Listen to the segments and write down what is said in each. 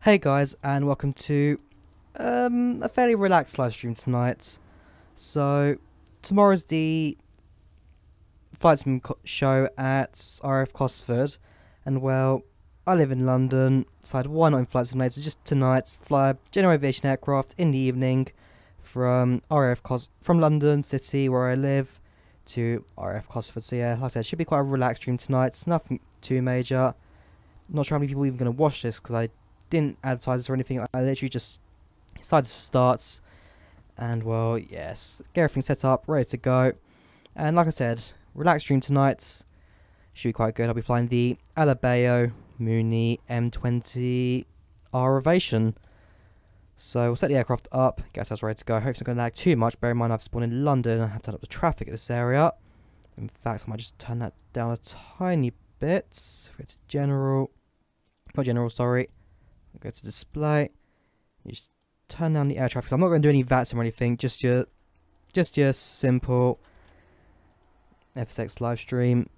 Hey guys, and welcome to a fairly relaxed live stream tonight. So tomorrow's the flight sim show at RAF Cosford, and well, I live in London, so why not in flight simulator just tonight? Fly a general aviation aircraft in the evening from from London City where I live to RAF Cosford. So yeah, like I said, it should be quite a relaxed stream tonight. It's nothing too major. Not sure how many people are even going to watch this because I didn't advertise this or anything. I literally just decided to start, and well, yes, get everything set up, ready to go. And like I said, relaxed stream tonight should be quite good. I'll be flying the Alabeo Mooney M20 R Ovation. So we'll set the aircraft up, get ourselves ready to go. Hopefully it's not going to lag too much. Bear in mind I've spawned in London, I have to turn up the traffic at this area. In fact, I might just turn that down a tiny bit. If we go to general, not general, sorry. Go to display. You just turn down the air traffic. I'm not going to do any VATs or anything. Just your simple FSX live stream.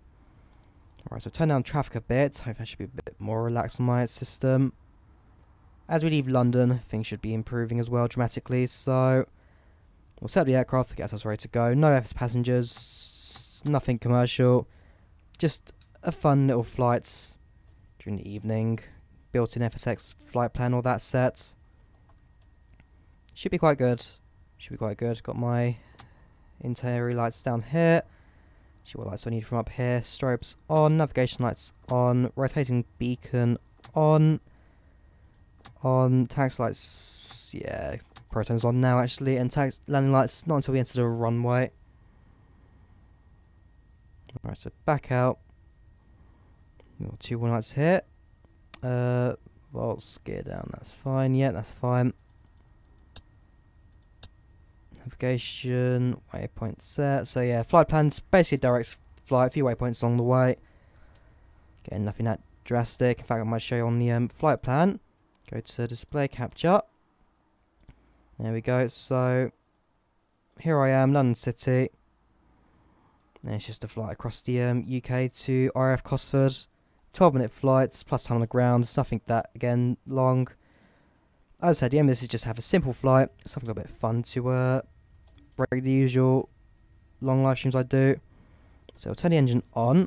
Alright, so turn down traffic a bit. Hopefully I should be a bit more relaxed on my system. As we leave London, things should be improving as well dramatically. So we'll set up the aircraft, get ourselves ready to go. No FS passengers, nothing commercial. Just a fun little flight during the evening. Built-in FSX flight plan, all that set. Should be quite good. Should be quite good. Got my interior lights down here. See what lights I need from up here. Strobes on, navigation lights on, rotating beacon on. Taxi lights, yeah, Proton's on now actually, and landing lights not until we enter the runway. Alright, so back out. Got 2 1 lights here. Volts, gear down, that's fine, yeah, that's fine. Navigation, waypoint set, so yeah, flight plan's basically a direct flight, a few waypoints along the way. Again, nothing that drastic, in fact I might show you on the flight plan. Go to display capture. There we go, so here I am, London City. And it's just a flight across the UK to RAF Cosford. 12-minute flights, plus time on the ground. It's nothing that, again, long. As I said, the aim of this is just to have a simple flight. Something a little bit fun to break the usual long live streams I do. So I'll turn the engine on.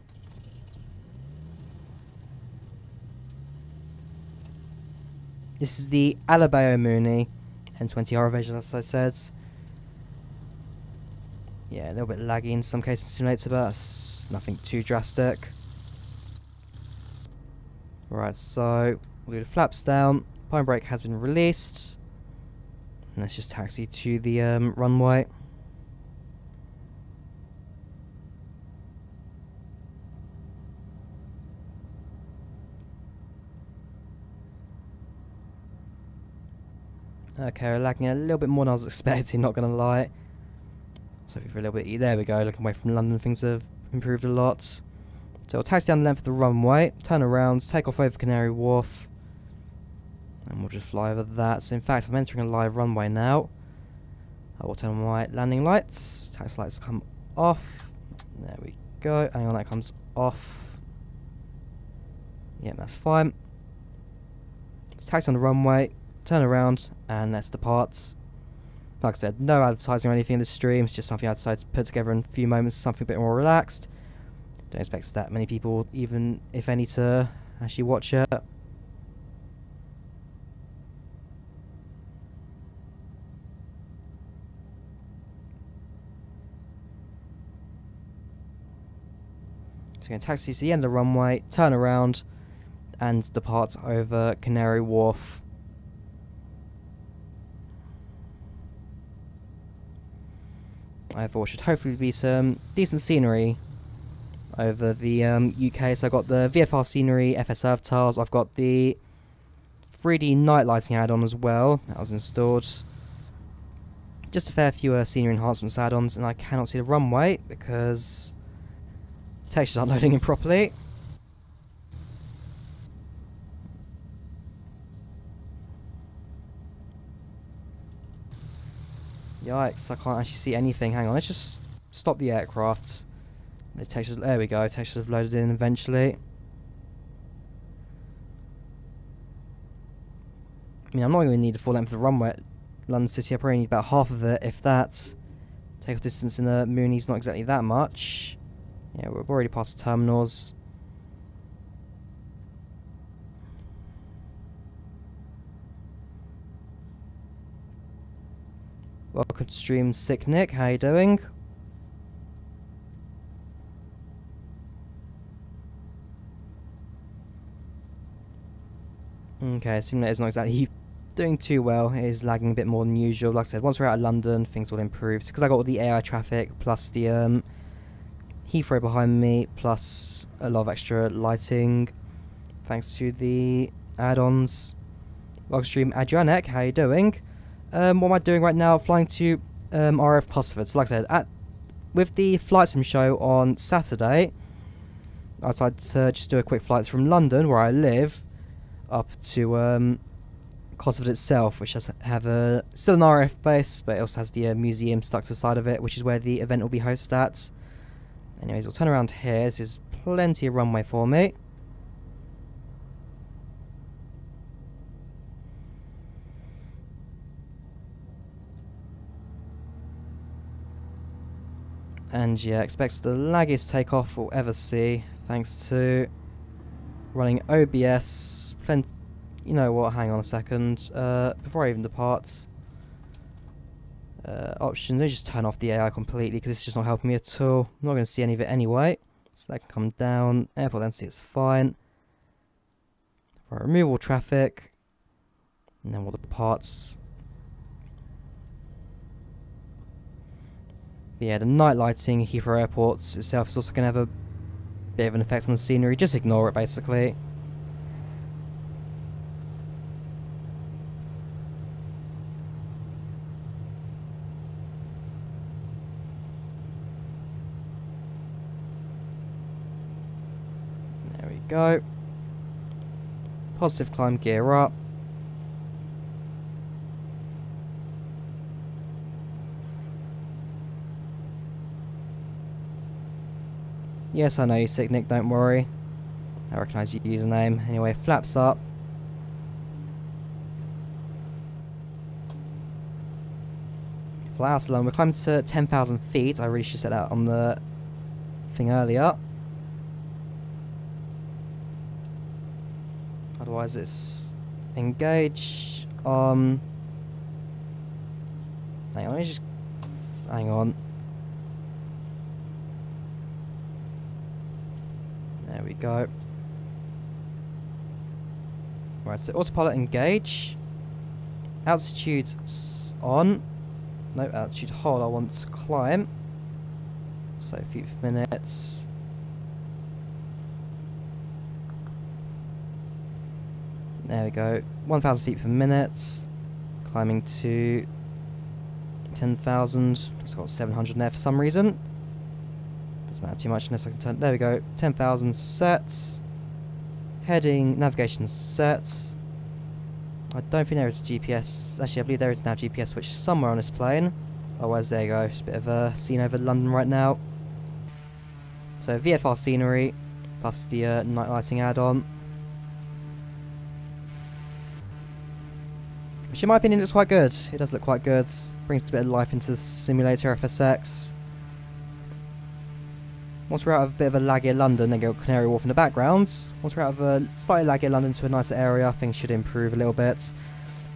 This is the Alabeo Mooney M20 R Ovation, as I said. Yeah, a little bit laggy in some cases, simulator, but that's nothing too drastic. Right, so we'll do the flaps down. Pine brake has been released. And let's just taxi to the runway. Okay, we're lagging a little bit more than I was expecting, not gonna lie. So for a little bit, there we go, looking away from London, things have improved a lot. So we'll taxi down the length of the runway, turn around, take off over Canary Wharf, and we'll just fly over that. So in fact, I'm entering a live runway now. I will turn on my landing lights, taxi lights come off, there we go, hang on, that comes off. Yeah, that's fine. Let's taxi on the runway, turn around, and let's depart. Like I said, no advertising or anything in this stream, it's just something I decided to put together in a few moments, something a bit more relaxed. Don't expect that many people, even if any, to actually watch it. So we're going to taxi to the end of the runway, turn around, and depart over Canary Wharf. I thought should hopefully be some decent scenery over the UK. So I've got the VFR scenery, FS avatars, I've got the 3D night lighting add-on as well, that was installed. Just a fair few scenery enhancements add-ons, and I cannot see the runway because the textures aren't loading in properly. Yikes, I can't actually see anything. Hang on, let's just stop the aircraft. The textures, there we go, textures have loaded in eventually. I mean, I'm not going to need the full length of the runway at London City. I probably need about half of it, if that. Takeoff distance in a Mooney's not exactly that much. Yeah, we've already passed the terminals. Welcome to stream, Sick Nick. How you doing? Okay, Simulator's not exactly doing too well. It is lagging a bit more than usual. Like I said, once we're out of London, things will improve. It's because I got all the AI traffic, plus the Heathrow behind me, plus a lot of extra lighting, thanks to the add-ons. Welcome to stream, Adrianek. How you doing? What am I doing right now? Flying to RAF Cosford. So like I said, with the flight sim show on Saturday, I decided to just do a quick flight from London, where I live, up to Cosford itself, which has still an RAF base, but it also has the museum stuck to the side of it, which is where the event will be hosted at. Anyways, we'll turn around here. This is plenty of runway for me. And yeah, expects the laggiest takeoff we'll ever see, thanks to running OBS. You know what, hang on a second. Before I even depart, options, let me just turn off the AI completely, because it's just not helping me at all. I'm not going to see any of it anyway. So that can come down. Airport density is fine. Right, removal traffic. And then we'll depart. But yeah, the night lighting Heathrow Airport itself is also going to have a bit of an effect on the scenery. Just ignore it, basically. There we go. Positive climb, gear up. Yes, I know you, Sick Nick, don't worry. I recognise your username. Anyway, flaps up. Fly out alone. We're climbing to 10,000 feet. I really should set that on the thing earlier. Otherwise it's engage. Hang on, let me just hang on. There we go. Right, so autopilot engage. Altitude on. No, altitude hold. I want to climb. So feet per minute. There we go. 1,000 feet per minute. Climbing to 10,000. It's got 700 in there for some reason. Doesn't matter too much unless I can turn. There we go. 10,000 sets. Heading, navigation sets. I don't think there is a GPS. Actually, I believe there is now a GPS switch somewhere on this plane. Otherwise, there you go. Just a bit of a scene over London right now. So VFR scenery plus the night lighting add-on, which in my opinion looks quite good. It does look quite good. Brings a bit of life into the simulator FSX. Once we're out of a bit of a laggier London, then go Canary Wharf in the background. Once we're out of a slightly laggier London to a nicer area, things should improve a little bit.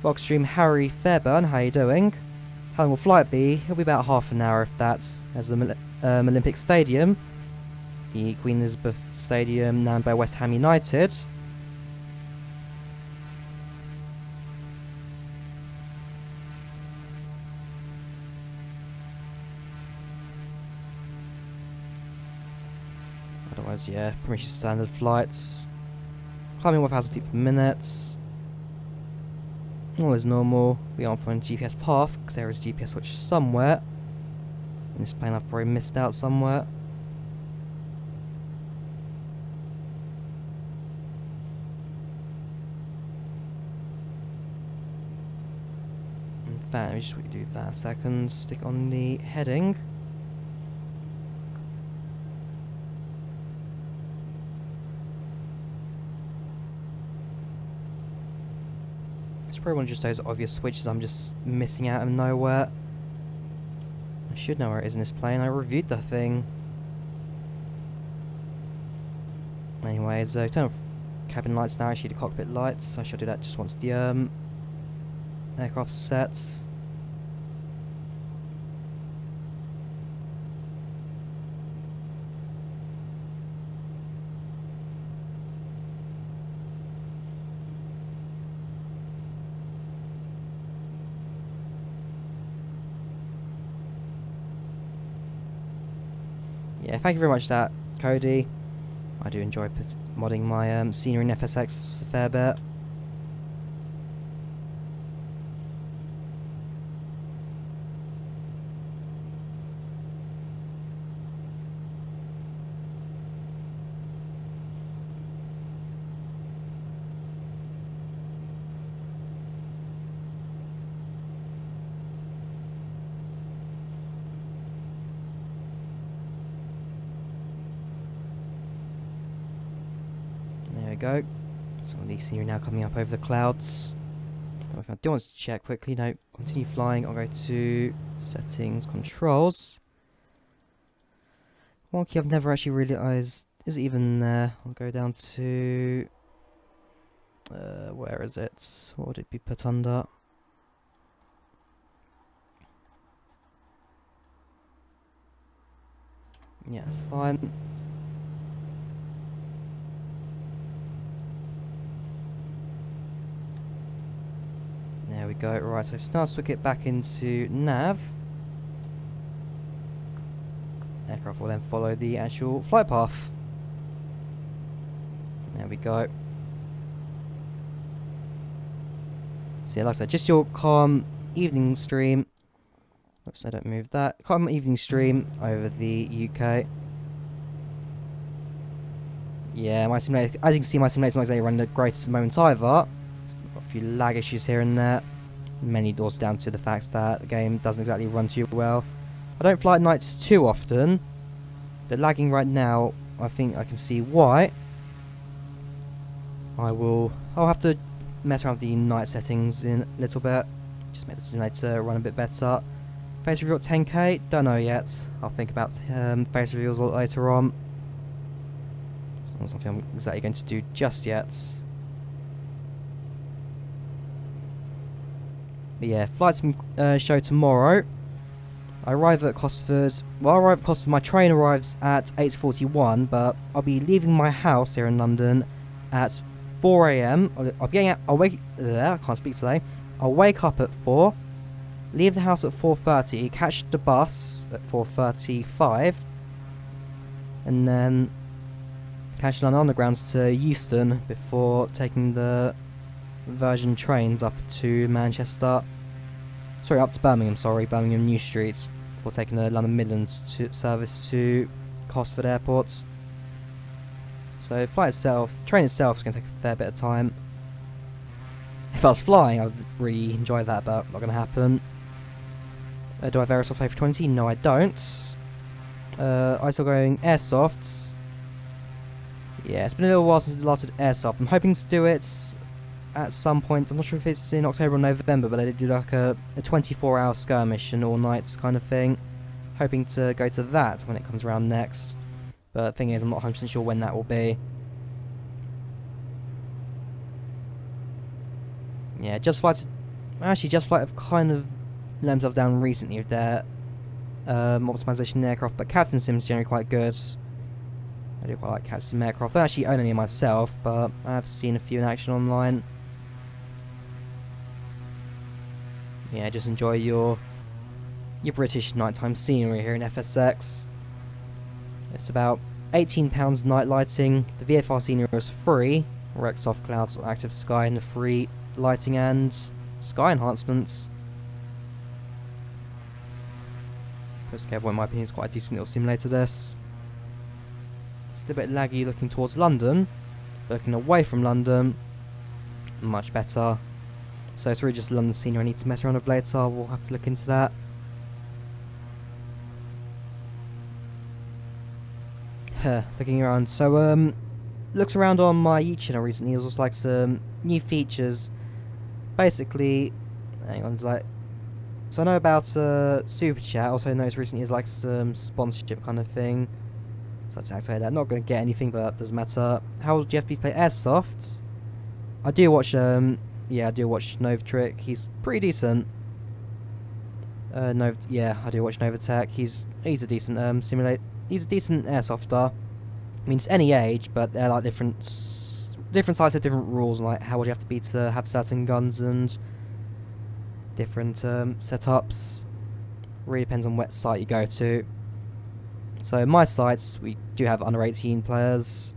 Welcome stream Harry Fairburn, how you doing? How long will flight be? It'll be about half an hour if that's as the Olympic Stadium, the Queen Elizabeth Stadium, known by West Ham United. Otherwise, yeah, pretty much standard flights. Climbing 1,000 feet per minute. All is normal. We aren't finding GPS path because there is a GPS switch somewhere. In this plane, I've probably missed out somewhere. In fact, let me just do that a second. Stick on the heading. It's probably one of just those obvious switches I'm just missing out of nowhere. I should know where it is in this plane. I reviewed the thing. Anyways, turn off cabin lights now, actually the cockpit lights. I shall do that just once the aircraft sets. Yeah, thank you very much for that, Cody. I do enjoy modding my scenery in FSX a fair bit. There we go. Some of these scenery now coming up over the clouds. I do want to check quickly. No, continue flying. I'll go to settings, controls. One key I've never actually realised is it even there. I'll go down to where is it? What would it be put under? Yeah, it's fine. There we go. Right, so now let's get back into nav. Aircraft will then follow the actual flight path. There we go. So yeah, like I said, just your calm evening stream. Oops, I don't move that. Calm evening stream over the UK. Yeah, my simulator, as you can see, my simulator's not exactly running the greatest at the moment either. Got a few lag issues here and there. Many doors down to the fact that the game doesn't exactly run too well. I don't fly at nights too often. They're lagging right now. I think I can see why. I'll have to mess around with the night settings in a little bit. Just make the simulator run a bit better. Face reveal at 10k? Don't know yet. I'll think about face reveals later on. It's not something I'm exactly going to do just yet. But yeah, flight sim show tomorrow. I arrive at Cosford. Well, I arrive at Cosford. My train arrives at 8:41, but I'll be leaving my house here in London at 4 AM. I'll be getting out. I can't speak today. I'll wake up at 4. Leave the house at 4:30. Catch the bus at 4:35, and then catch London Undergrounds to Euston before taking the Virgin trains up to Manchester. Sorry, up to Birmingham. Sorry, Birmingham New Street. Before taking the London Midlands service to Cosford Airport. So train itself is going to take a fair bit of time. If I was flying, I would really enjoy that, but not going to happen. Do I have Aerosoft A320? No, I don't. I still going Airsoft. Yeah, it's been a little while since I last did Airsoft. I'm hoping to do it at some point. I'm not sure if it's in October or November, but they do like a 24-hour skirmish and all nights kind of thing. Hoping to go to that when it comes around next. But the thing is, I'm not 100% sure when that will be. Yeah, Just Flight have kind of let themselves down recently with their optimization aircraft, but Captain Sim's generally quite good. I do quite like Captain Sim aircraft. I don't actually own any myself, but I have seen a few in action online. Yeah, just enjoy your British nighttime scenery here in FSX. It's about £18 night lighting. The VFR scenery is free. Rec soft clouds, active sky, and the free lighting and sky enhancements. Coast Cable, in my opinion, is quite a decent little simulator. This. It's a bit laggy looking towards London. Looking away from London, much better. So it's really just London scenery I need to mess around with later. We'll have to look into that. Looking around. So looks around on my YouTube channel recently. There's also like some new features basically, hang on, it's like, so I know about Super Chat, also noticed recently is like some sponsorship kind of thing. So I just activate that. Not going to get anything, but that doesn't matter. How old do you have to be to play Airsoft? I do watch, yeah, I do watch Novatrick. He's pretty decent. Yeah, I do watch Novatech. He's a decent He's a decent airsofter. I mean, it's any age, but they're like different sides have different rules, like how old you have to be to have certain guns and different setups. Really depends on what site you go to. So my sites, we do have under 18 players.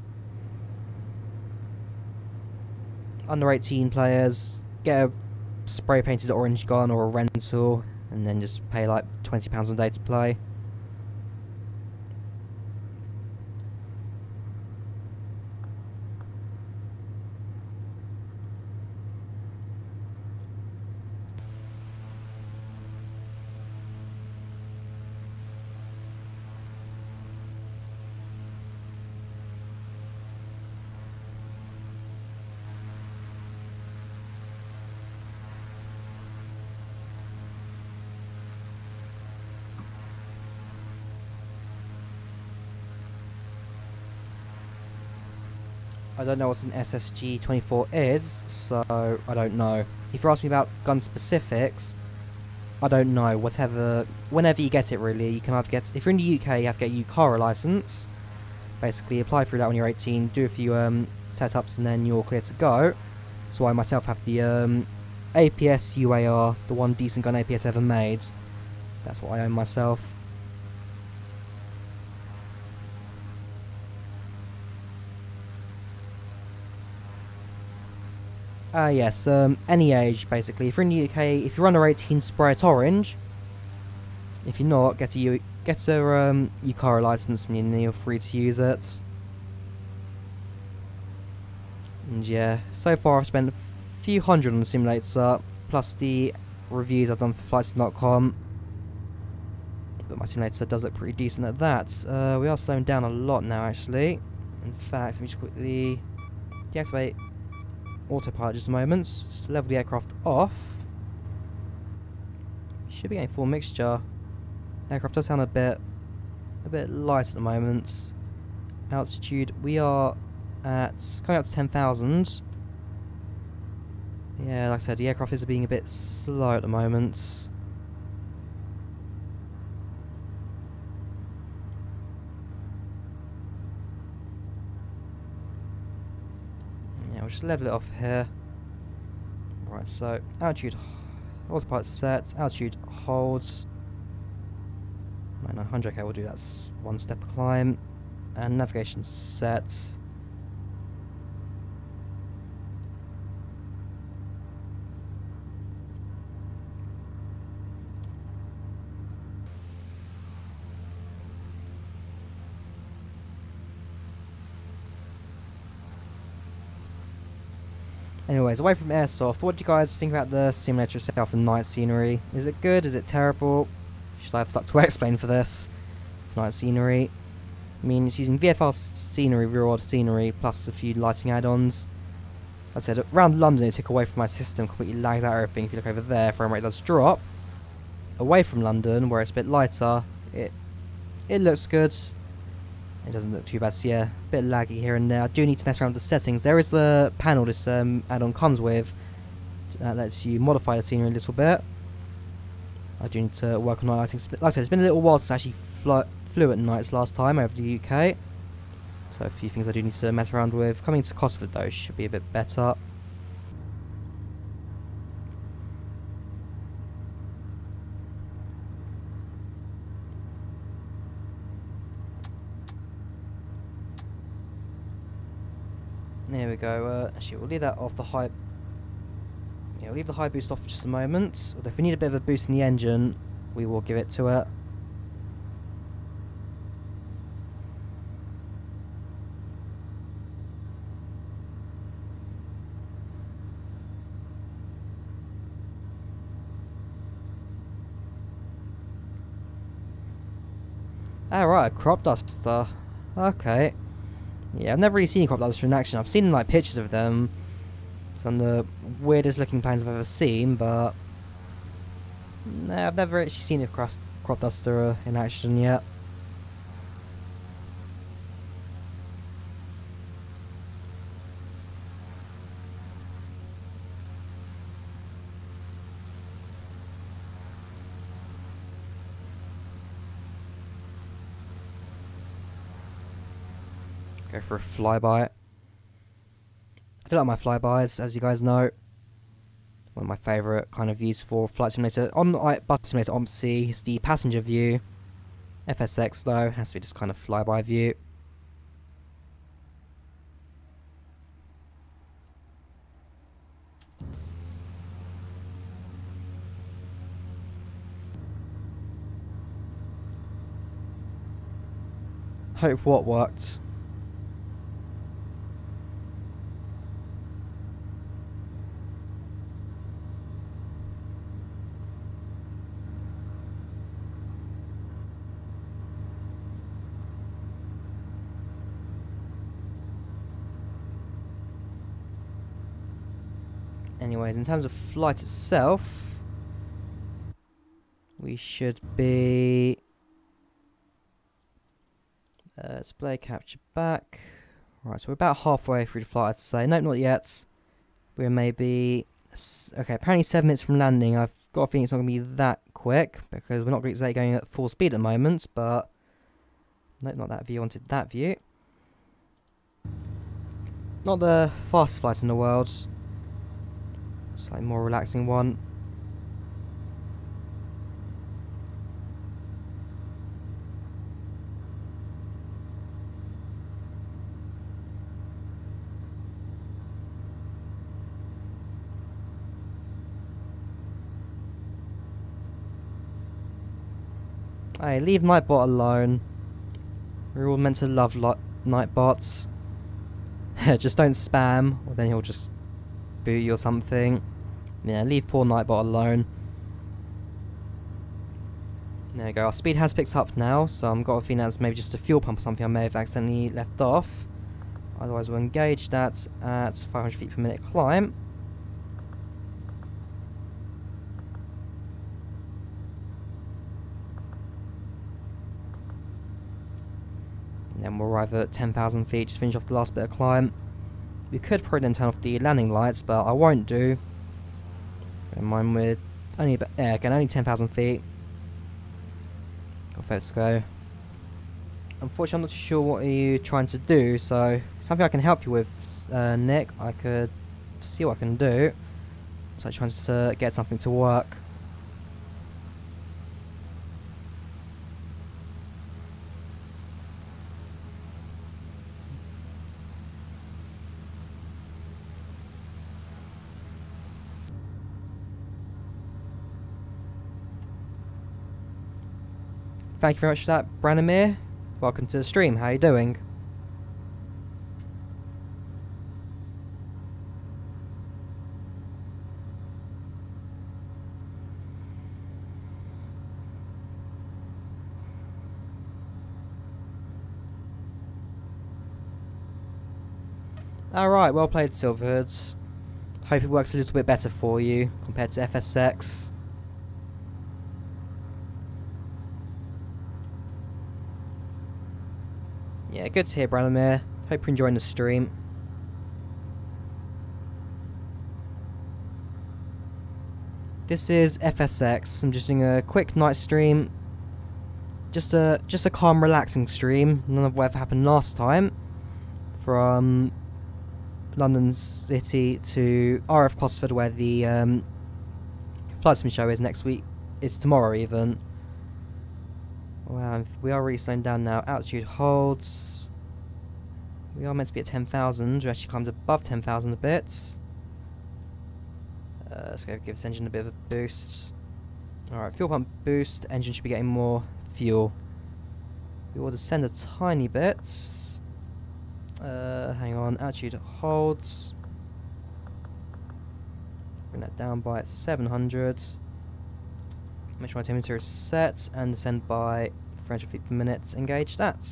Under 18 players get a spray painted orange gun or a rental, and then just pay like £20 a day to play. I don't know what an SSG-24 is, so I don't know. If you're asking me about gun specifics, I don't know. Whenever you get it, really, you can either get. If you're in the UK, you have to get a UCARA license. Basically, apply through that when you're 18, do a few setups, and then you're clear to go. So I myself have the APS UAR, the one decent gun APS ever made. That's what I own myself. Yes, any age, basically. If you're in the UK, if you're under 18, spray it orange. If you're not, get a UCARA license and you're free to use it. And yeah, so far I've spent a few hundred on the simulator, plus the reviews I've done for flightsim.com. But my simulator does look pretty decent at that. We are slowing down a lot now, actually. In fact, let me just quickly deactivate autopilot just a moment, just to level the aircraft off. Should be getting full mixture. Aircraft does sound a bit light at the moment. Altitude, we are at coming up to 10,000. Yeah, like I said, the aircraft is being a bit slow at the moment. Just level it off here. Right, so altitude, autopilot set, altitude holds. 900, okay, we'll do that one step climb, and navigation set. Anyways, away from airsoft, what do you guys think about the simulator itself and night scenery? Is it good? Is it terrible? Should I have stuck to explain for this? Night scenery. I mean, it's using VFR scenery, rear order scenery, plus a few lighting add-ons. Like I said, around London it took away from my system, completely lagged out everything. If you look over there, frame rate does drop. Away from London, where it's a bit lighter, it looks good. It doesn't look too bad, so yeah, a bit laggy here and there. I do need to mess around with the settings. There is the panel this add-on comes with that lets you modify the scenery a little bit. I do need to work on night lighting. Like I said, it's been a little while since I actually flew at nights last time over the UK. So a few things I do need to mess around with. Coming to Cosford though should be a bit better. There we go. Actually, we'll leave that off the high. Yeah, we'll leave the high boost off for just a moment. Although if we need a bit of a boost in the engine, we will give it to it. Alright, a crop duster. Okay. Yeah, I've never really seen crop dusters in action. I've seen like pictures of them. Some of the weirdest looking planes I've ever seen, but no, I've never actually seen a crop duster in action yet. Go for a flyby. I do like my flybys, as you guys know. One of my favourite kind of views for Flight Simulator. On Bus Simulator OMC is the passenger view. FSX though, has to be just kind of flyby view. Hope what worked. Anyways, in terms of flight itself, we should be display capture back. Right, so we're about halfway through the flight, I'd say. Nope, not yet. We're maybe okay. Apparently 7 minutes from landing. I've got a feeling it's not going to be that quick because we're not exactly going at full speed at the moment. But nope, not that view. I wanted that view. Not the fastest flight in the world. Slightly more relaxing one. Hey, leave Nightbot alone. We're all meant to love Nightbots. Just don't spam, or then he'll just boot you or something. Yeah, leave poor Nightbot alone. There we go, our speed has picked up now, so I've got a feeling that's maybe just a fuel pump or something I may have accidentally left off. Otherwise we'll engage that at 500 feet per minute climb. And then we'll arrive at 10,000 feet, just finish off the last bit of climb. We could probably then turn off the landing lights, but I won't do. Bear in mind we're only, again, only 10,000 feet. Let's go. Unfortunately, I'm not too sure what are you trying to do, so something I can help you with, Nick. I could see what I can do. So I'm trying to get something to work. Thank you very much for that, Branimir. Welcome to the stream. How are you doing? Alright, well played, Silverhoods. Hope it works a little bit better for you compared to FSX. Yeah, good to hear, Branimir. Hope you're enjoying the stream. This is FSX. I'm just doing a quick night stream. Just a calm, relaxing stream. None of whatever happened last time. From London City to RAF Cosford, where the Flight Sim show is next week. It's tomorrow even. Wow, we are really slowing down now. Altitude holds. We are meant to be at 10,000. We actually climbed above 10,000 a bit. Let's go give this engine a bit of a boost. Alright, fuel pump boost. Engine should be getting more fuel. We will descend a tiny bit. Hang on. Altitude holds. Bring that down by 700. Make sure my temperature is set and descend by 300 feet per minute. Engage that.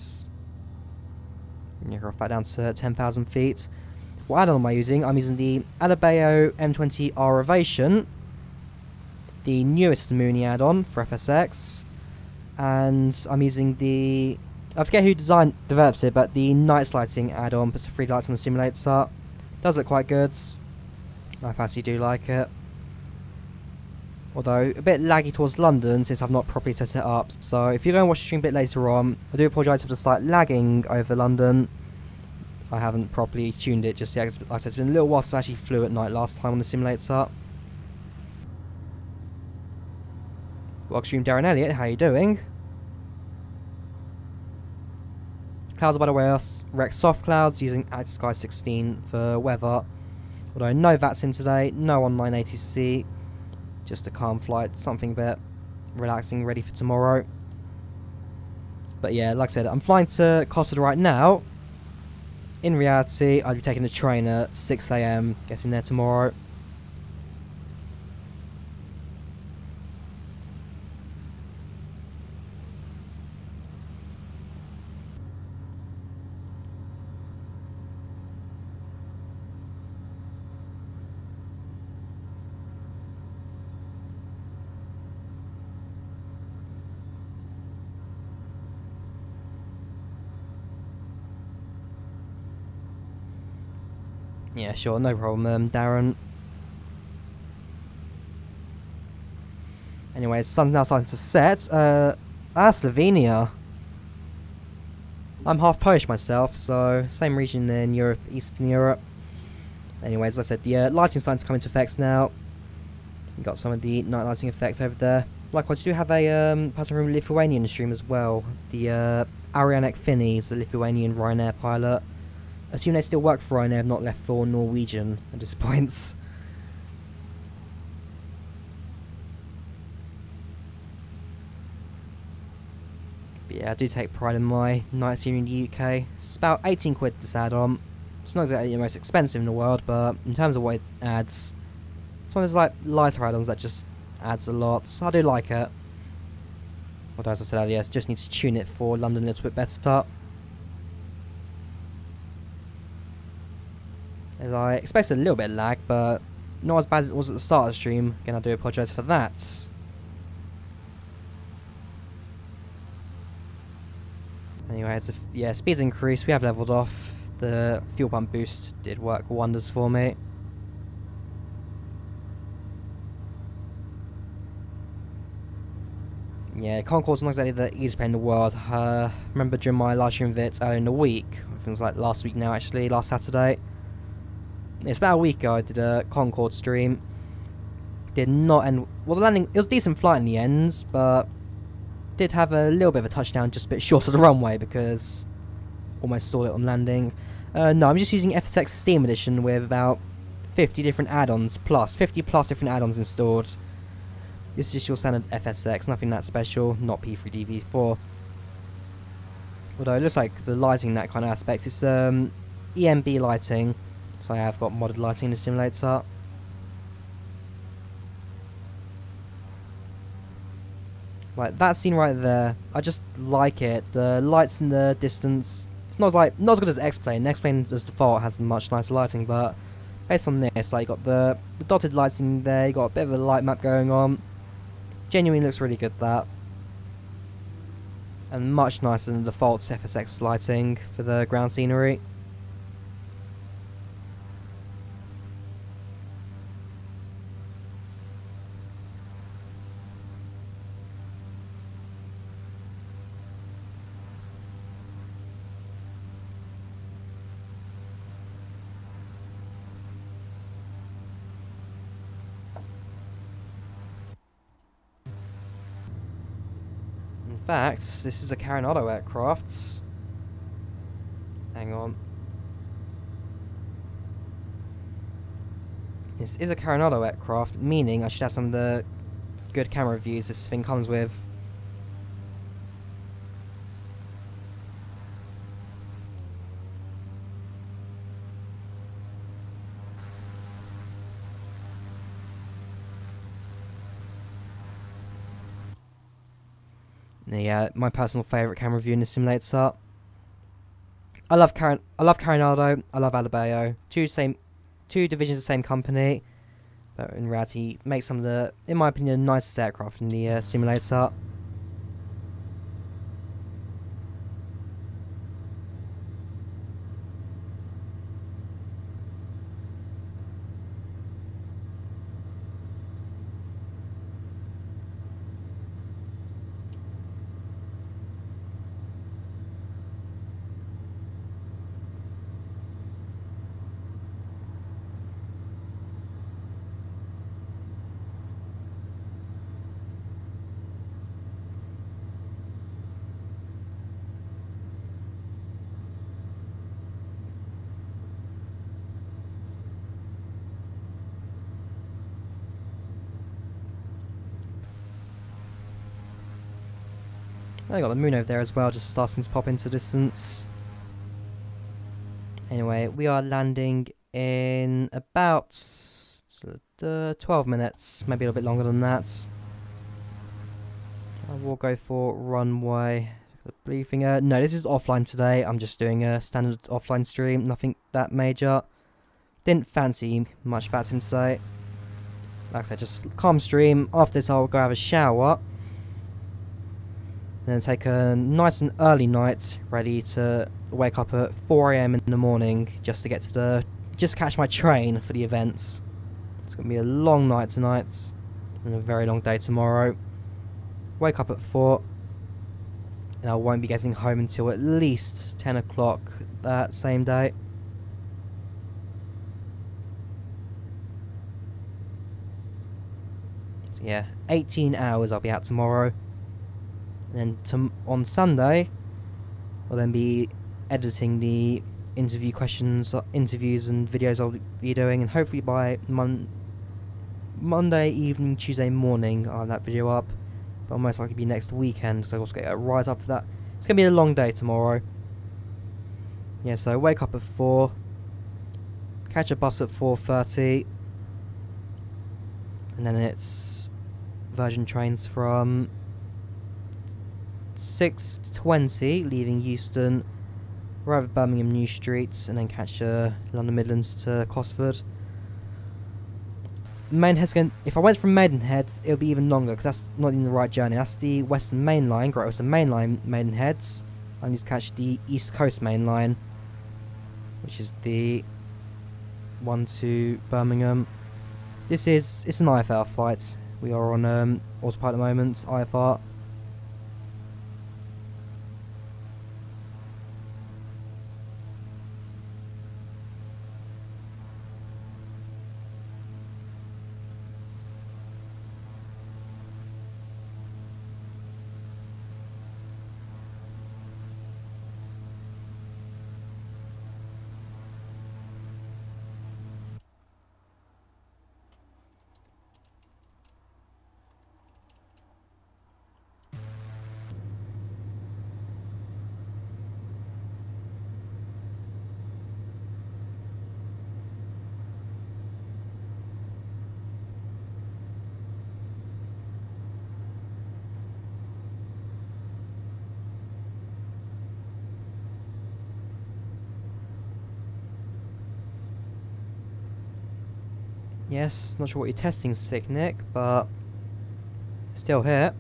And you're off back down to 10,000 feet. What add-on am I using? I'm using the Alabeo M20R Ovation, the newest Mooney add-on for FSX, and I'm using the, I forget who develops it, but the night lighting add-on puts the 3 lights on the simulator. Does look quite good. I personally do like it. Although, a bit laggy towards London since I've not properly set it up. So, if you're going to watch the stream a bit later on, I do apologise for the slight lagging over London. I haven't properly tuned it just yet. Like I said, it's been a little while since I actually flew at night last time on the simulator. Welcome stream Darren Elliott, how you doing? Clouds, by the way, are wrecked soft clouds using Sky 16 for weather. Although no VATS in today, no online ATC. Just a calm flight, something a bit relaxing, ready for tomorrow. But yeah, like I said, I'm flying to Cosford right now. In reality, I'll be taking the train at 6 AM, getting there tomorrow. Yeah, sure, no problem, Darren. Anyway, the sun's now starting to set. Slovenia. I'm half Polish myself, so same region in Europe, Eastern Europe. Anyways, as I said, the lighting's starting to come into effect now. We've got some of the night lighting effects over there. Likewise, we do have a person from Lithuanian stream as well. The Arianek Finney is the Lithuanian Ryanair pilot. Assume they still work for Ryanair, have not left for Norwegian at this point. But yeah, I do take pride in my night scene in the UK. It's about 18 quid this add-on. It's not exactly the most expensive in the world, but in terms of what it adds, it's one of those like lighter add-ons that just adds a lot. So I do like it. Although as I said earlier, just need to tune it for London a little bit better. As I expected a little bit of lag, but not as bad as it was at the start of the stream. Again, I do apologise for that. Anyway, as yeah, speeds increased, we have levelled off. The fuel pump boost did work wonders for me. Yeah, Concorde's not exactly the easiest plane in the world. Remember during my live stream vids earlier in the week, I think it was like last week now actually, last Saturday. It's about a week ago I did a Concorde stream. Did not end... Well, the landing... It was a decent flight in the end, but... Did have a little bit of a touchdown just a bit short of the runway because... Almost saw it on landing. No, I'm just using FSX Steam Edition with about 50 different add-ons plus. 50 plus different add-ons installed. This is just your standard FSX, nothing that special. Not P3DV4. Although it looks like the lighting in that kind of aspect. It's EMB lighting. So I have got modded lighting in the simulator. Like that scene right there, I just like it. The lights in the distance. It's not as good as X-Plane. X-Plane as default has much nicer lighting, but based on this, like you got the dotted lights in there. You got a bit of a light map going on. Genuinely looks really good that. And much nicer than the default FSX lighting for the ground scenery. In fact, this is a Carinado aircraft. Hang on. This is a Carinado aircraft, meaning I should have some of the good camera views this thing comes with. Yeah, my personal favourite camera view in the simulator. I love Carinado, I love Alabeo. Two divisions of the same company, but in reality make some of the, in my opinion, nicest aircraft in the simulator. I got the moon over there as well, just starting to pop into distance. Anyway, we are landing in about 12 minutes, maybe a little bit longer than that. I will go for runway. The briefing. No, this is offline today. I'm just doing a standard offline stream, nothing that major. Didn't fancy much about him today. Like I said, just calm stream. After this, I'll go have a shower. Then take a nice and early night, ready to wake up at 4 AM in the morning just to get to just catch my train for the events. It's gonna be a long night tonight and a very long day tomorrow. Wake up at 4 and I won't be getting home until at least 10 o'clock that same day. So yeah, 18 hours I'll be out tomorrow. And then on Sunday, I'll then be editing the interviews and videos I'll be doing, and hopefully by Monday evening, Tuesday morning, I'll have that video up. But I'll most likely be next weekend, because I've also got to rise up for that. It's going to be a long day tomorrow. Yeah, so wake up at 4, catch a bus at 4:30, and then it's Virgin trains from 6:20, leaving Euston, arrive at Birmingham New Street, and then catch London Midlands to Cosford. Maidenhead's if I went from Maidenhead, it'll be even longer, because that's not even the right journey. That's the Western Main Line, Great Western Main Line, Maidenheads. I need to catch the East Coast Main Line, which is the one to Birmingham. It's an IFR flight. We are on autopilot at the moment, IFR. Yes, not sure what your testing's sick, Nick, but still here.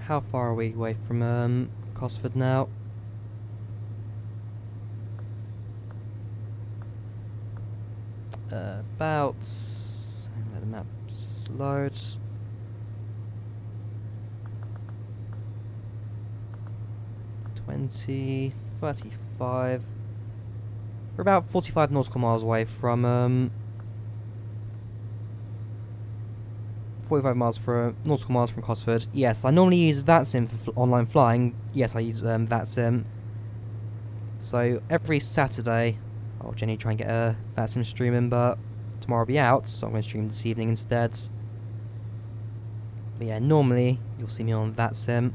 How far are we away from Cosford now? About... let the map load. ...20... 35... We're about 45 nautical miles away from 45 miles from nautical miles from Cosford. Yes, I normally use VATSIM for online flying. Yes, I use VATSIM. So every Saturday, I'll generally try and get a VATSIM stream in, but tomorrow I'll be out, so I'm going to stream this evening instead. But yeah, normally you'll see me on VATSIM.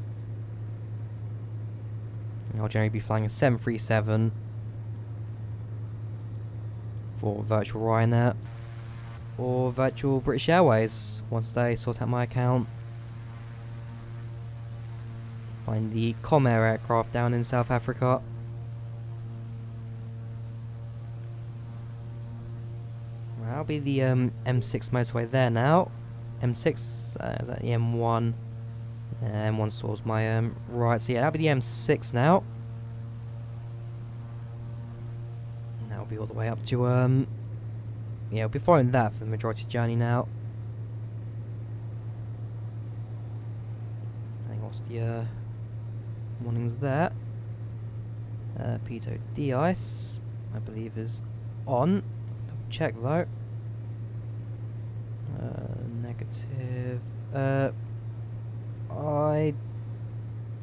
And I'll generally be flying a 737 for virtual Ryanair or virtual British Airways once they sort out my account. Find the Comair aircraft down in South Africa. Well, that'll be the M6 motorway there now. M6, is that the M1? M1 towards my right, so yeah, that'll be the M6 now. And that'll be all the way up to yeah, I'll be following that for the majority of the journey now. I think what's the warnings there? Pitot de-ice, I believe, is on. Double check though. Negative.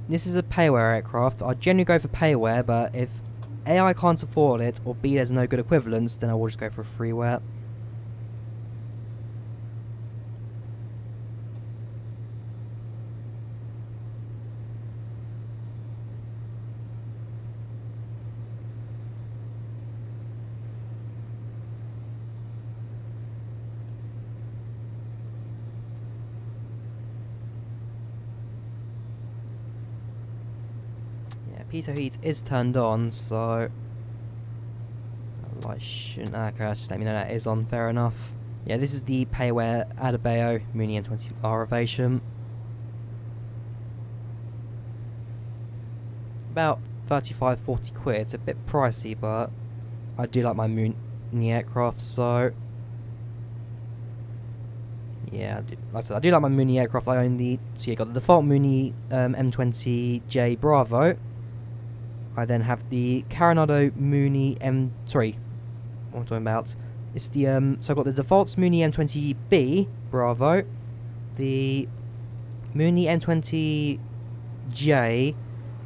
This is a payware aircraft. I generally go for payware, but if A, I can't afford it, or B, there's no good equivalents, then I will just go for freeware. Pitot heat is turned on, so that light shouldn't. Okay, just let me know that is on. Fair enough. Yeah, this is the payware Adebayo Mooney M20 Ovation. About 35-40 quid. It's a bit pricey, but I do like my Mooney aircraft, so yeah, like I said, I do like my Mooney aircraft. I own the, so you got the default Mooney M20J Bravo. I then have the Coronado Mooney what am I talking about? It's the so I've got the default Mooney M20B Bravo, the Mooney M20J,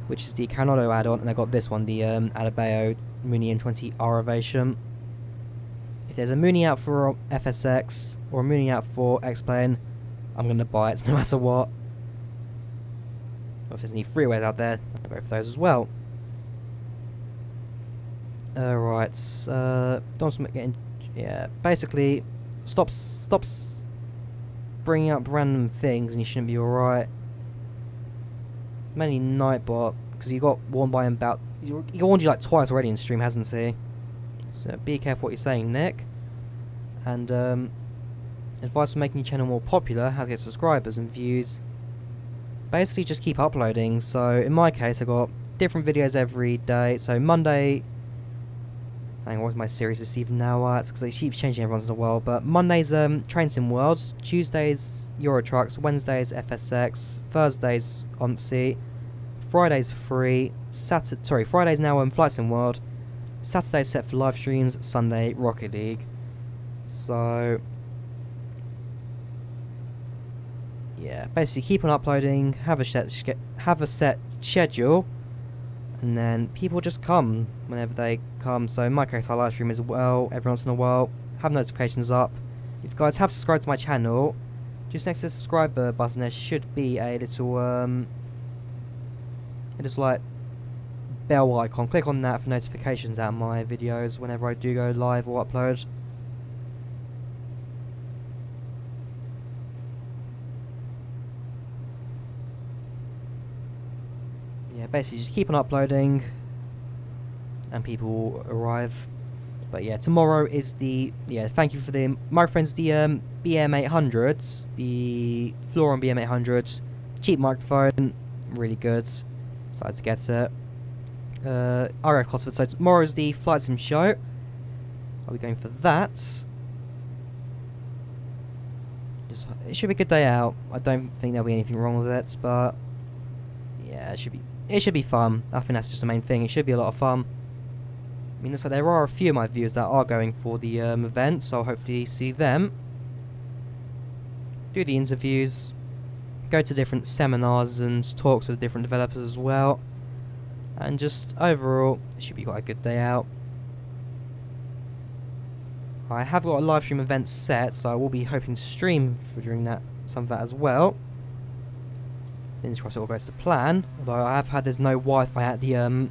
which is the Coronado add-on, and I got this one, the Adebayo Mooney M20 Ovation. If there's a Mooney out for FSX or a Mooney out for X-Plane, I'm gonna buy it no matter what. Or if there's any freeways out there, I'll go for those as well. Right, don't getting, yeah, basically, stop bringing up random things and you shouldn't be alright. Mainly Nightbot, because you got warned by him about, he warned you like twice already in stream, hasn't he? So be careful what you're saying, Nick. And advice for making your channel more popular, how to get subscribers and views. Basically just keep uploading. So in my case I got different videos every day. So Monday, hang on, what's my series this evening now? It's because it keeps changing every once in a while. But Monday's Train Sim Worlds, Tuesdays Euro Trucks, Wednesdays FSX, Thursdays OMSI, Fridays free, Fridays now Flight Sim World, Saturday's set for live streams, Sunday Rocket League. So yeah, basically keep on uploading, have a set schedule, and then people just come whenever they come. So in my case I live stream as well every once in a while, have notifications up. If you guys have subscribed to my channel, just next to the subscribe button there should be a little like bell icon. Click on that for notifications out of my videos whenever I do go live or upload. Yeah, basically just keep on uploading and people will arrive. But yeah, tomorrow is the, thank you for the microphones, the BM800s, the Floron BM800s, cheap microphone, really good, decided to get it. RAF Cosford, so tomorrow is the Flight Sim show, I'll be going for that. It should be a good day out. I don't think there'll be anything wrong with it, but yeah, it should be fun. I think that's just the main thing. It should be a lot of fun. I mean, looks like there are a few of my viewers that are going for the event, so I'll hopefully see them. do the interviews, go to different seminars and talks with different developers as well, and just overall it should be quite a good day out. I have got a live stream event set, so I will be hoping to stream during that, some of that as well. Fingers crossed it all goes to plan, although I have had there's no Wi-Fi at the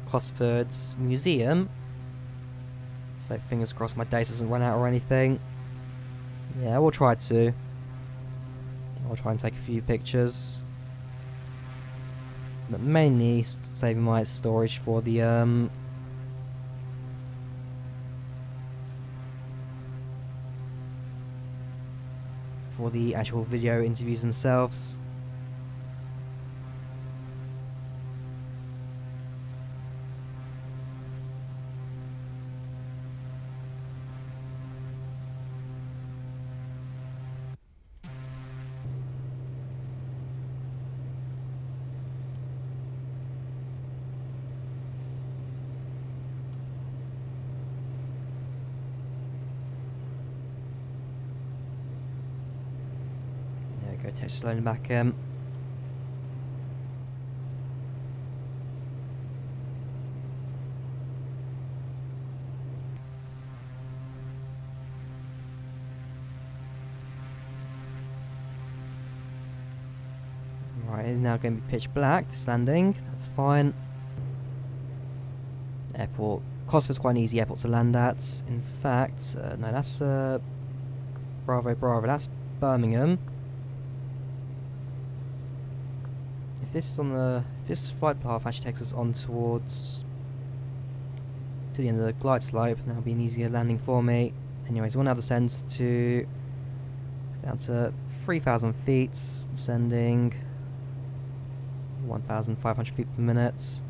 Cosford's museum, so fingers crossed my data doesn't run out or anything. Yeah, we'll try to. I'll try and take a few pictures, but mainly saving my storage for the actual video interviews themselves. Go text slowing back Right, it's now going to be pitch black, this landing, that's fine. Airport, Cosford's quite an easy airport to land at. In fact, no, that's Bravo, that's Birmingham. If this is on the, if this flight path actually takes us on towards to the end of the glide slope, that'll be an easier landing for me. Anyways, we'll now descend to down to 3,000 feet, descending 1,500 feet per minute.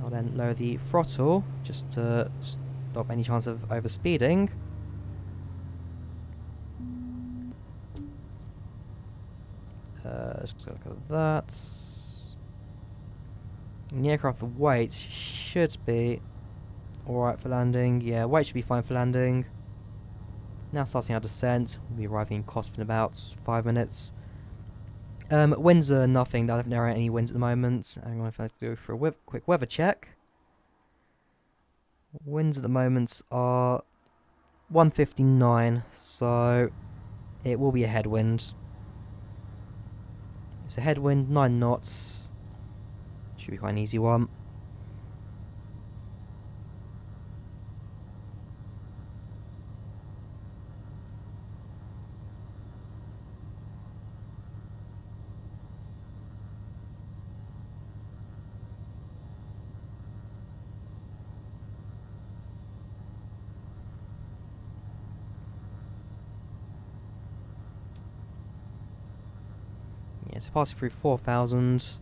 I'll then lower the throttle just to stop any chance of overspeeding. Let's look at that. And the aircraft weight should be alright for landing. Yeah, weight should be fine for landing. Now starting our descent. We'll be arriving in Cosford in about 5 minutes. Winds are nothing. I don't think there are any winds at the moment. I'm going to have to go for a quick weather check. Winds at the moment are 159, so it will be a headwind. It's a headwind, 9 knots. Should be quite an easy one. Yeah, so passing through 4,000.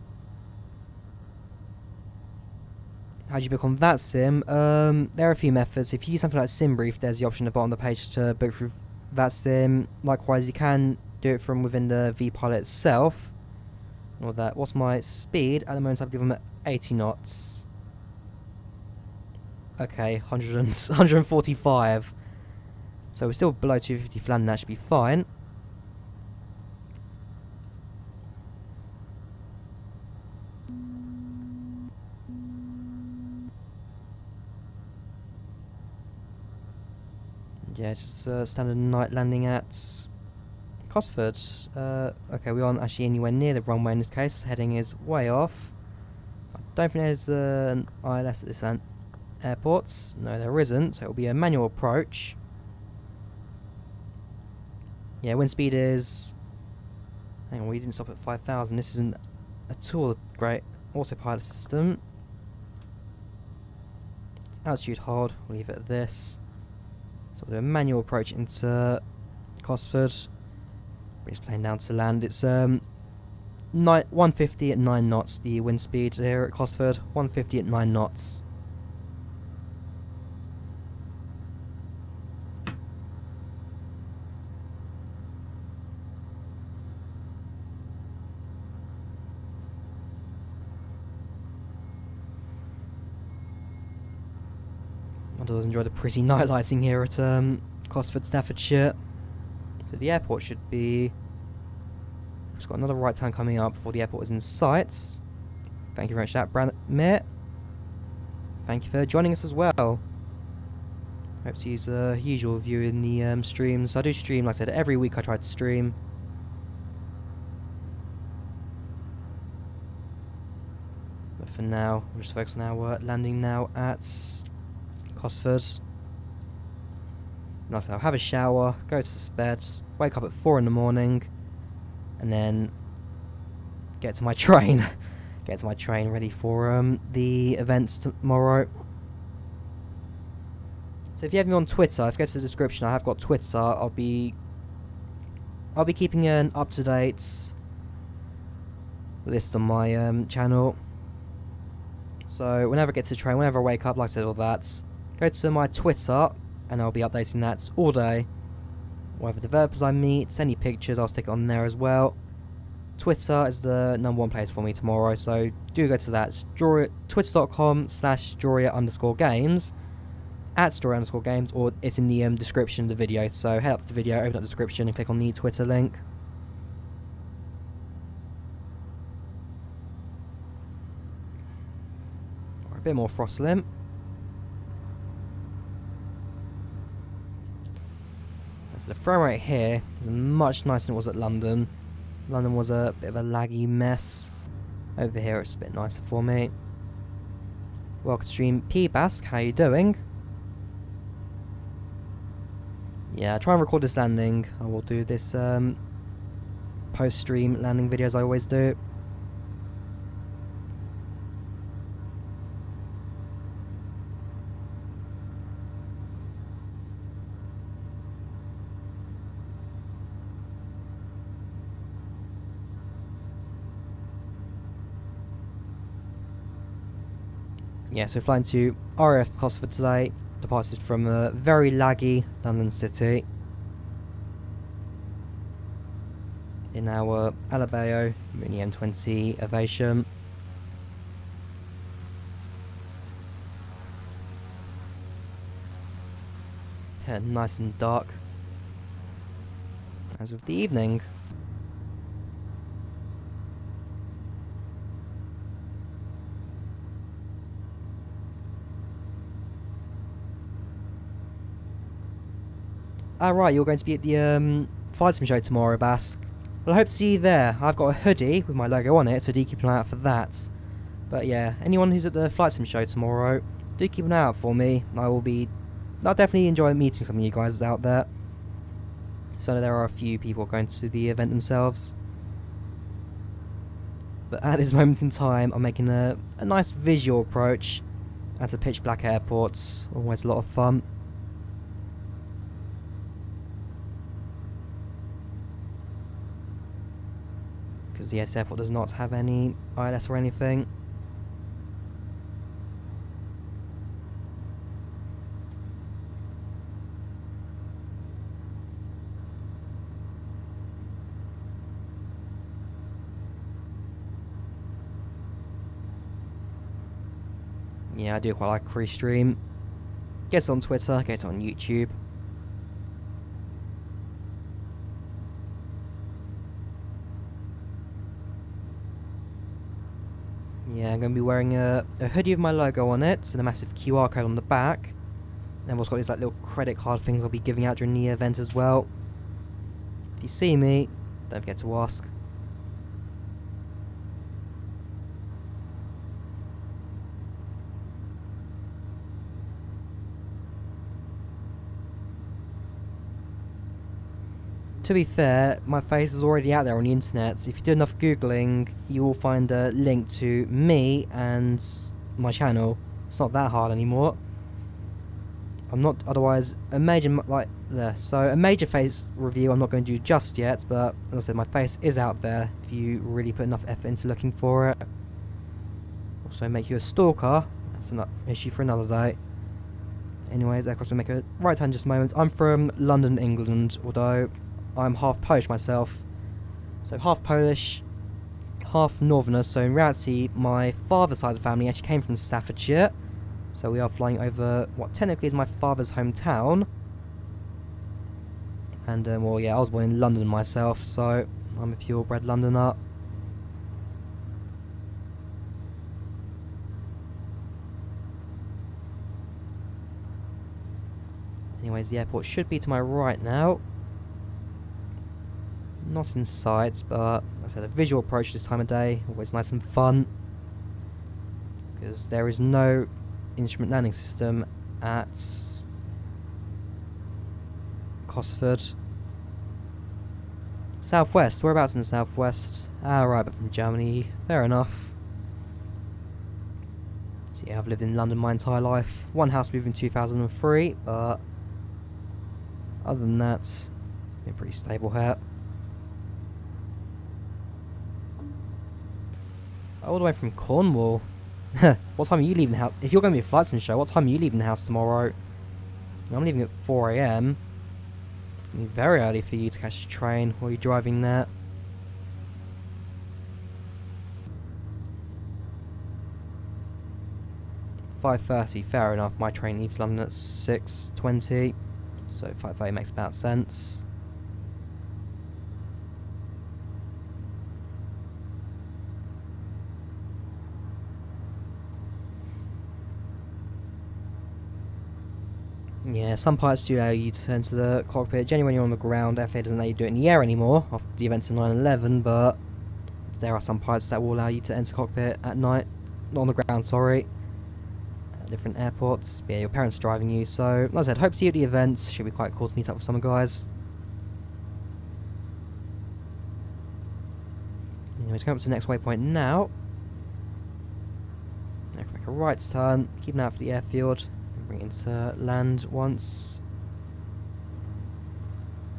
How do you book on that sim? There are a few methods. If you use something like SimBrief, there's the option at the bottom of the page to book through that sim. Likewise, you can do it from within the vPilot itself. Or that. What's my speed? At the moment, I've given them 80 knots. Okay, 145. So we're still below 250 for landing. That should be fine. Yeah, just standard night landing at Cosford. Okay, we aren't actually anywhere near the runway in this case. Heading is way off. I don't think there's an ILS at this airport. No, there isn't. So it'll be a manual approach. Yeah, wind speed is... Hang on, we didn't stop at 5,000. This isn't at all a great autopilot system. Altitude hold. We'll leave it at this. So we'll do a manual approach into Cosford. We're just playing down to land. It's 150 at 9 knots, the wind speed here at Cosford. 150 at 9 knots. I always enjoy the pretty night lighting here at Cosford, Staffordshire. So the airport should be... We've got another right turn coming up before the airport is in sight. Thank you very much for that, Branimir. Thank you for joining us as well. Hope to use the usual view in the streams. I do stream, like I said, every week I try to stream. But for now, we'll just focus on our landing now at Cosford. Nice, I'll have a shower, go to bed, wake up at 4 in the morning, and then get to my train. Get to my train ready for the events tomorrow. So if you have me on Twitter, if you go to the description, I have got Twitter. I'll be keeping an up-to-date list on my channel. So whenever I get to the train, whenever I wake up, like I said, all that, go to my Twitter, and I'll be updating that all day. Whatever developers I meet, any pictures, I'll stick it on there as well. Twitter is the #1 place for me tomorrow, so do go to that. Twitter.com/Joria_games, @Joria_games, or it's in the description of the video. So head up to the video, open up the description, and click on the Twitter link. Or a bit more throttling. So the frame rate here is much nicer than it was at London. London was a bit of a laggy mess. Over here it's a bit nicer for me. Welcome to stream P-Bask, how you doing? Yeah, try and record this landing. I will do this post-stream landing videos I always do. Yeah, so flying to RAF Cosford today, departed from a very laggy London City in our Alabeo Mini M20 Ovation. Yeah, nice and dark as of the evening. Right, you're going to be at the Flight Sim show tomorrow, Bask. Well, I hope to see you there. I've got a hoodie with my logo on it, so do keep an eye out for that. But yeah, anyone who's at the Flight Sim show tomorrow, do keep an eye out for me. I'll definitely enjoy meeting some of you guys out there. So there are a few people going to the event themselves. But at this moment in time, I'm making a nice visual approach at a pitch black airport. Always a lot of fun. Because the airport does not have any ILS or anything. Yeah, I do quite like a free stream. Get it on Twitter, get it on YouTube. Yeah, I'm going to be wearing a hoodie with my logo on it and a massive QR code on the back. And I've also got these like little credit card things I'll be giving out during the event as well. If you see me, don't forget to ask. To be fair, my face is already out there on the internet, so if you do enough googling, you will find a link to me and my channel. It's not that hard anymore. I'm not otherwise a major a major face review I'm not going to do just yet, but as I said, my face is out there if you really put enough effort into looking for it. Also make you a stalker, that's an issue for another day. Anyways, of course we'll make a right hand just a moment. I'm from London, England, although I'm half Polish myself. So half Polish, half Northerner, so in reality my father's side of the family actually came from Staffordshire. So we are flying over what technically is my father's hometown. And, well, yeah, I was born in London myself, so I'm a purebred Londoner. Anyways, the airport should be to my right now. Not in sight, but like I said, a visual approach this time of day, always nice and fun. Because there is no instrument landing system at Cosford. Southwest, whereabouts in the southwest? Ah, right, but from Germany. Fair enough. So yeah, I've lived in London my entire life. One house moved in 2003, but other than that, been pretty stable here. All the way from Cornwall. What time are you leaving the house? If you're going to be a flight sim show, what time are you leaving the house tomorrow? I'm leaving at 4 AM. Very early for you to catch a train while you're driving there. "5:30, fair enough. My train leaves London at 6:20, so 5:30 makes about sense. Yeah, some pilots do allow you to enter the cockpit. Generally when you're on the ground, FAA doesn't let you do it in the air anymore, after the events of 9/11, but there are some pilots that will allow you to enter the cockpit at night. Not on the ground, sorry. At different airports. But yeah, your parents are driving you, so like I said, hope to see you at the events. Should be quite cool to meet up with some guys. Anyways, going up to the next waypoint now. Now make a right turn, keep an eye out for the airfield. Bring it to land once.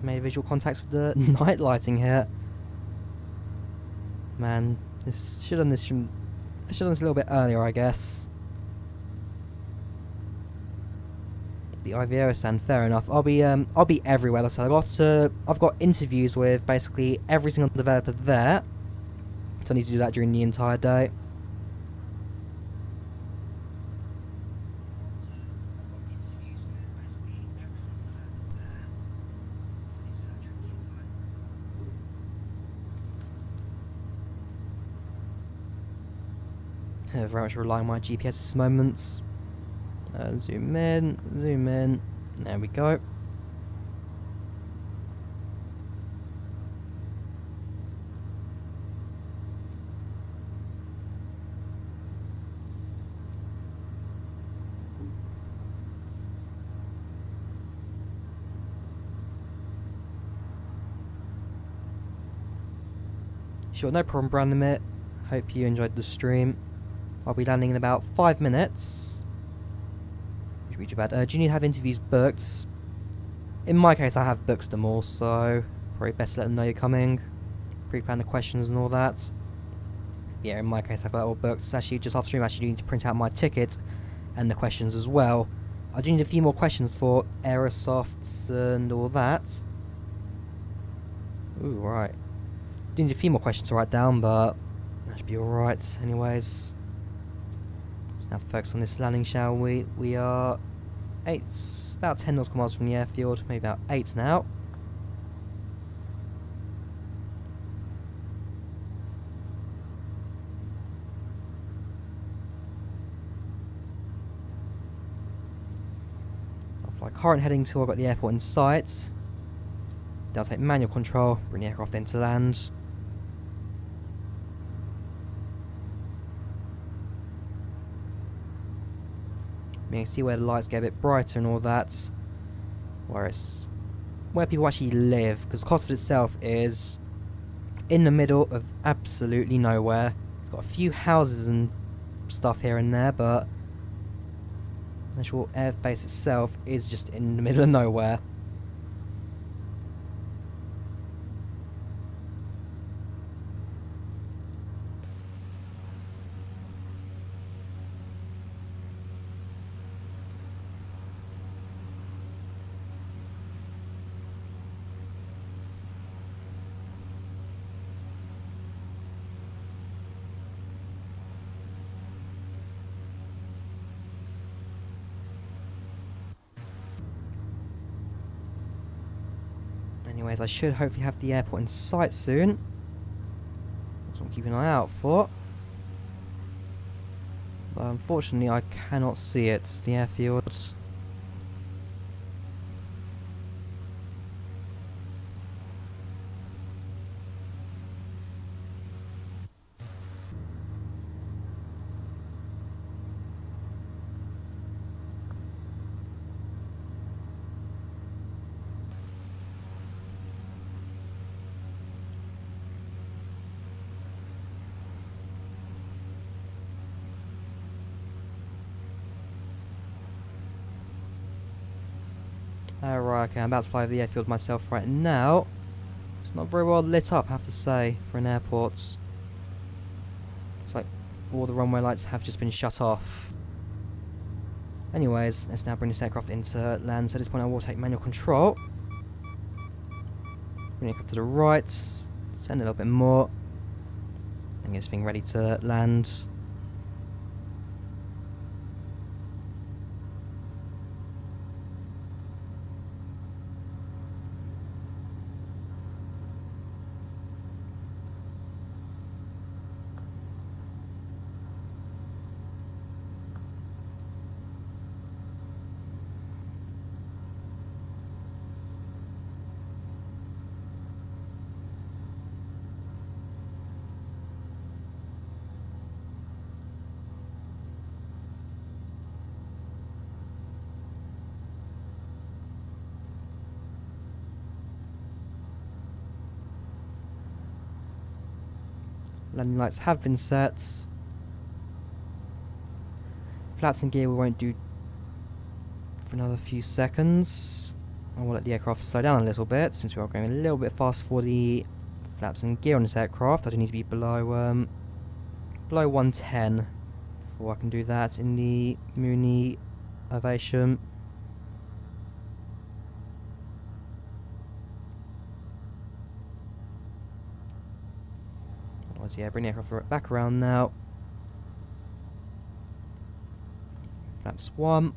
Made visual contacts with the night lighting here. Man, this should have done this from. I should have done this a little bit earlier, I guess. The IVO stand, fair enough. I'll be everywhere. So I've got interviews with basically every single developer there. So I need to do that during the entire day. Very much relying on my GPS at this moment. Zoom in, zoom in. There we go. Sure, no problem, Brandon. Hope you enjoyed the stream. I'll be landing in about 5 minutes. Which would be too bad. Do you need to have interviews booked? In my case, I have booked them all, so probably best to let them know you're coming. Pre-plan the questions and all that. Yeah, in my case, I've got that all booked. It's actually, just after stream, I actually need to print out my ticket and the questions as well. I do need a few more questions for Aerosofts and all that. Ooh, right. Do need a few more questions to write down, but that should be alright. Anyways. Now focus on this landing, shall we? We are about 10 nautical miles from the airfield, maybe about 8 now. I'll fly current heading till I've got the airport in sight. Then I'll take manual control, bring the aircraft into land. You can see where the lights get a bit brighter and all that. Where people actually live, because Cosford itself is in the middle of absolutely nowhere. It's got a few houses and stuff here and there, but the actual airbase itself is just in the middle of nowhere. Anyways, I should hopefully have the airport in sight soon. That's what I'm keeping an eye out for. But unfortunately, I cannot see it. It's the airfield. Right, okay, I'm about to fly over the airfield myself right now. It's not very well lit up, I have to say, for an airport. It's like all the runway lights have just been shut off. Anyways, let's now bring this aircraft into land. So at this point I will take manual control. Bring it up to the right. Send a little bit more. And get this thing ready to land. Landing lights have been set. Flaps and gear we won't do for another few seconds. I will let the aircraft slow down a little bit since we are going a little bit fast for the flaps and gear on this aircraft. I do need to be below 110 before I can do that in the Mooney Ovation. Yeah, bring the aircraft back around now. Flaps 1.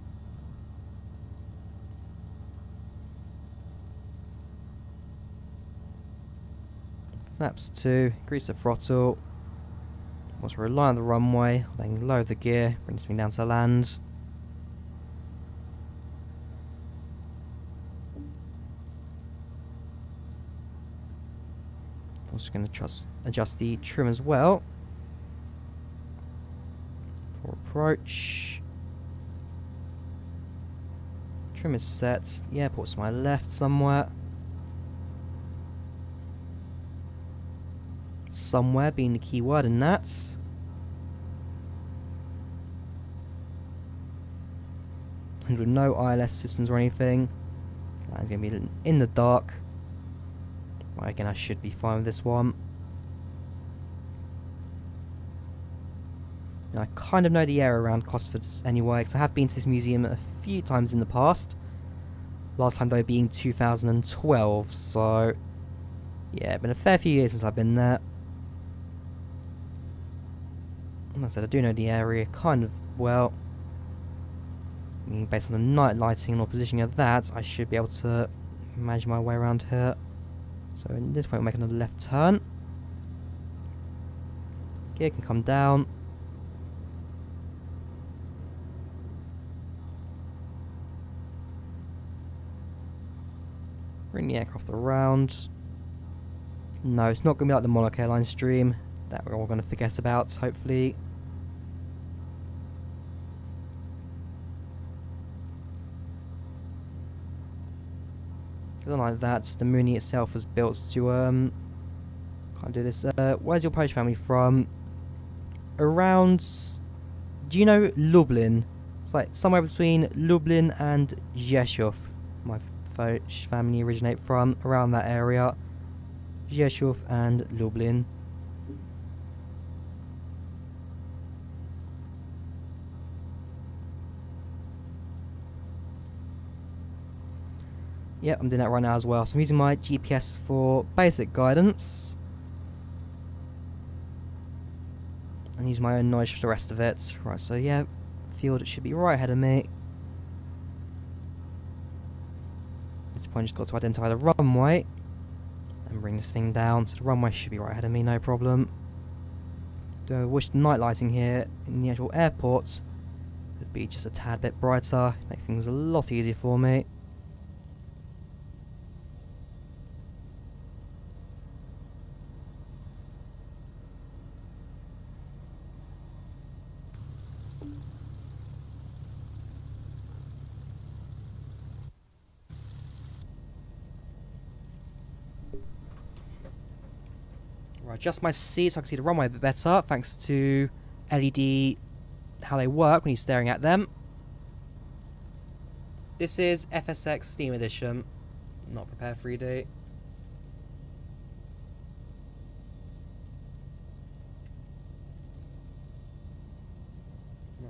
Flaps 2. Increase the throttle. Once we rely on the runway, then lower the gear, bring this thing down to land. Also going to adjust the trim as well for approach. Trim is set. The airport's to my left somewhere. Somewhere being the key word in that. And with no ILS systems or anything, I'm going to be in the dark. Again, I should be fine with this one. Now, I kind of know the area around Cosford anyway, because I have been to this museum a few times in the past. Last time though being 2012, so yeah, it's been a fair few years since I've been there. Like I said, I do know the area kind of well. I mean, based on the night lighting or positioning of that, I should be able to manage my way around here. So at this point we'll make another left turn. Gear can come down. Bring the aircraft around. No, it's not going to be like the Monarch Airlines stream that we're all going to forget about, hopefully. Like that, the Mooney itself was built to can't do this. Where's your Polish family from? Around, do you know Lublin? It's like somewhere between Lublin and Rzeszów. My Polish family originate from around that area. Rzeszów and Lublin. Yep, I'm doing that right now as well. So I'm using my GPS for basic guidance. And use my own knowledge for the rest of it. Right, so yeah, field should be right ahead of me. At this point, just got to identify the runway. can bring this thing down, so the runway should be right ahead of me, no problem. Do I wish the night lighting here in the actual airport would be just a tad bit brighter, make things a lot easier for me. Adjust my seats so I can see the runway a bit better, thanks to LED, how they work when you're staring at them. This is FSX Steam Edition, not Prepare 3D.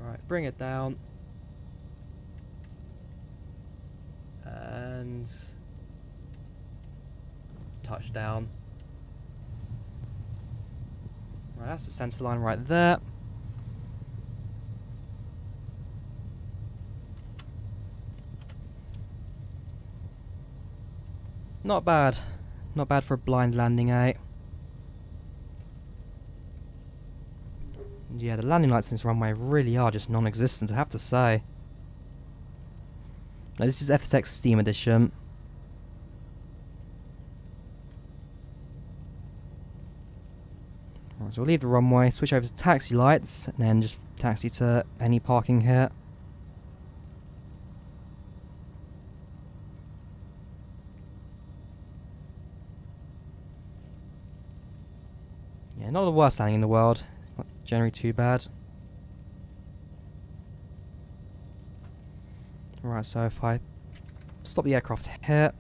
Alright, bring it down. And touchdown. Right, that's the centre line right there. Not bad. Not bad for a blind landing, eh? Yeah, the landing lights in this runway really are just non-existent, I have to say. Now, this is FSX Steam Edition. Right, so we'll leave the runway, switch over to taxi lights, and then just taxi to any parking here. Yeah, not the worst landing in the world. Not generally too bad. Right, so if I stop the aircraft here,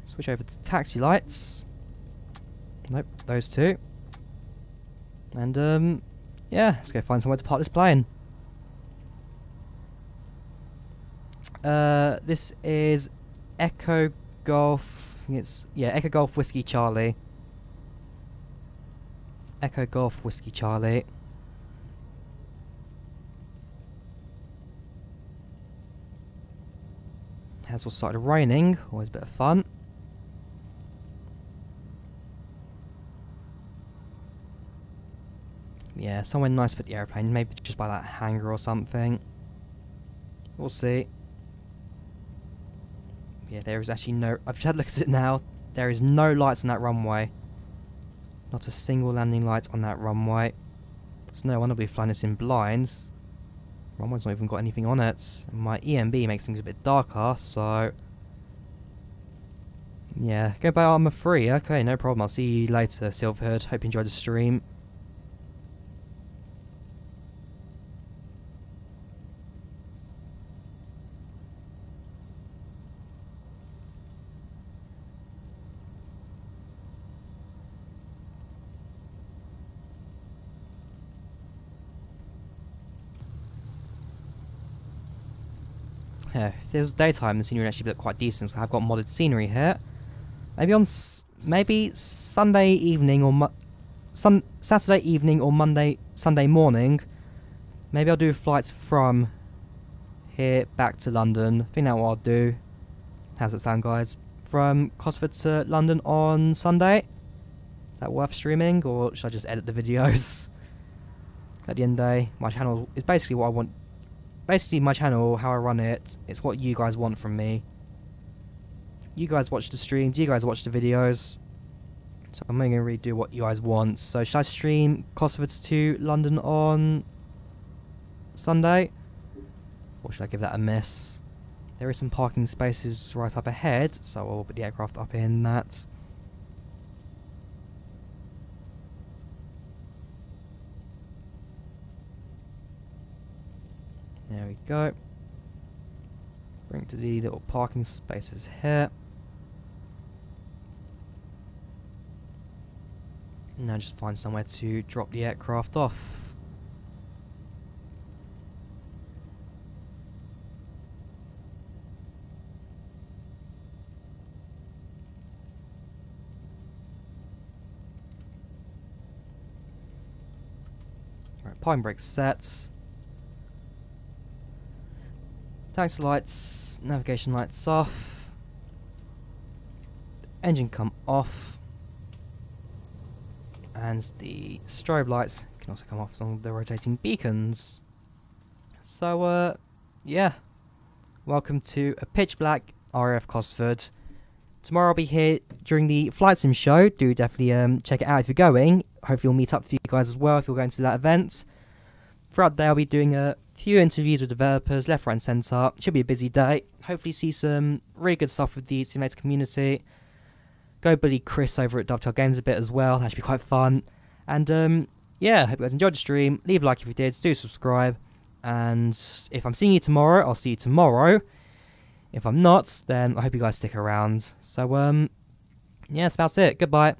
switch over to taxi lights. Nope, those two. And yeah, let's go find somewhere to park this plane. This is Echo Golf. I think it's Echo Golf Whiskey Charlie. Echo Golf Whiskey Charlie. Has all started raining. Always a bit of fun. Yeah, somewhere nice to put the airplane, maybe just by that hangar or something. We'll see. Yeah, there is actually no... I've just had a look at it now. There is no lights on that runway. Not a single landing light on that runway. So no wonder we're flying this in blinds. Runway's not even got anything on it. And my EMB makes things a bit darker, so... Yeah, go buy Armour 3. Okay, no problem. I'll see you later, Silverhood. Hope you enjoyed the stream. Yeah, if there's daytime, the scenery would actually look quite decent, so I've got modded scenery here. Maybe on maybe Sunday evening or Saturday evening or Sunday morning. Maybe I'll do flights from here back to London. I think that's what I'll do. How's it sound, guys? From Cosford to London on Sunday. Is that worth streaming, or should I just edit the videos? At the end of the day, my channel is basically what I want. Basically, my channel, how I run it, it's what you guys want from me. You guys watch the streams, you guys watch the videos. So I'm only going to really do what you guys want. So should I stream Cosford to London on Sunday? Or should I give that a miss? There is some parking spaces right up ahead, so I'll put the aircraft up in that. There we go. Bring to the little parking spaces here. Now just find somewhere to drop the aircraft off. Right, parking brake set. Taxi lights, navigation lights off. engine come off, and the strobe lights can also come off on the rotating beacons. So, yeah, welcome to a pitch black RAF Cosford. Tomorrow I'll be here during the Flight Sim show. Do definitely check it out if you're going. Hopefully we'll meet up for you guys as well if you're going to that event. Throughout the day I'll be doing a few interviews with developers, left, right and centre. Should be a busy day. Hopefully see some really good stuff with the simulator community. Go bully Chris over at Dovetail Games a bit as well. That should be quite fun. And yeah, hope you guys enjoyed the stream. Leave a like if you did. Do subscribe. And if I'm seeing you tomorrow, I'll see you tomorrow. If I'm not, then I hope you guys stick around. So, yeah, that's about it. Goodbye.